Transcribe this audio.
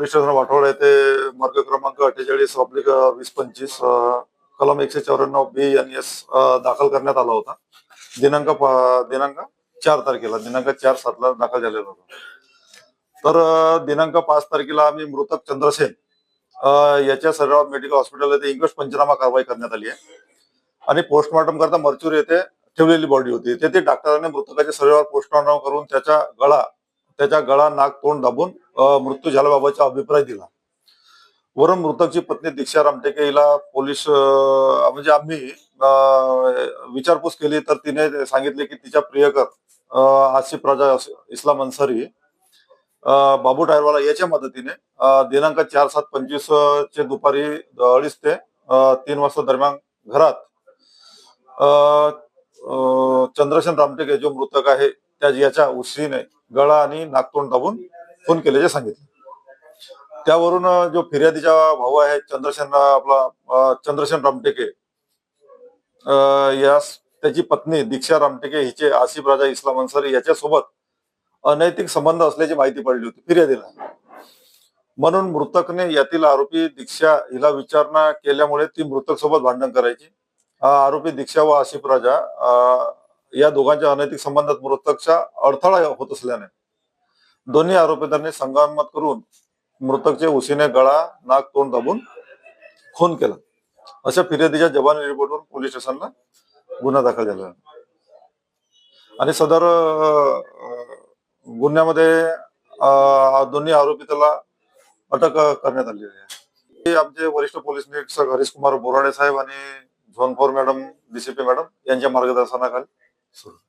Police station वाठोड येथे मार्ग क्रमांक 48/2025 कलम 194B&S दाखल करण्यात आला होता. दिनांक 4 तारखेला दिनांक 4/7 दाखल झालेला होता. तर दिनांक 5 तारखेला आम्ही मृतक चंद्रसेन याच्या शरीरावर मेडिकल हॉस्पिटल येथे इंग्लिश पंचनामा कारवाई करण्यात आली आहे आणि पोस्टमॉर्टम करता मर्च्युरी येथे ठेवलेली बॉडी होती. तेथे डॉक्टरांनी मृतकाच्या शरीरावर पोस्टमॉर्टम करून त्याच्या गळा नाक तोंड दाबून मृत्यू झाल्याबाबतचा अभिप्राय दिला. वरून मृतकची पत्नी दीक्षा रामटेके हिला पोलीस म्हणजे आम्ही विचारपूस केली तर तिने सांगितले की तिच्या प्रियकर आसिफ राजा इस्लाम अन्सारी बाबू टायरवाला याच्या मदतीने दिनांक 4/7/25 चे दुपारी 2:30 ते 3 वाजता दरम्यान घरात चंद्रसेन रामटेके जो मृतक आहे याच्या उशीने गळा आणि नाकतोंड दाबून खून केल्याचे सांगितले. त्यावरून जो फिर्यादीचा भाऊ आहे चंद्रसेन रामटेके यास त्याची पत्नी दीक्षा रामटेके हिचे आसिफ राजा इस्लाम अन्सारी याच्यासोबत अनैतिक संबंध असल्याची माहिती पडली होती फिर्यादीला. म्हणून मृतकने यातील आरोपी दीक्षा हिला विचारणा केल्यामुळे ती मृतक सोबत भांडण करायची. आरोपी दीक्षा व आसिफ राजा या दोघांच्या अनैतिक संबंधात मृतकचा अडथळा होत असल्याने दोन्ही आरोपींनी संगनमत करून मृतकचे उशीने गळा नाक तोंड दाबून खून केला. अशा फिर्यादीच्या जबानी रिपोर्टवरून पोलीस स्टेशनला गुन्हा दाखल झाला आणि सदर गुन्ह्यामध्ये दोन्ही आरोपीला अटक करण्यात आली आहे. आमचे वरिष्ठ पोलीस निरीक्षक हरीश कुमार बोराडे साहेब आणि झोन 4 मॅडम DCP मॅडम यांच्या मार्गदर्शनाखाली सुरू.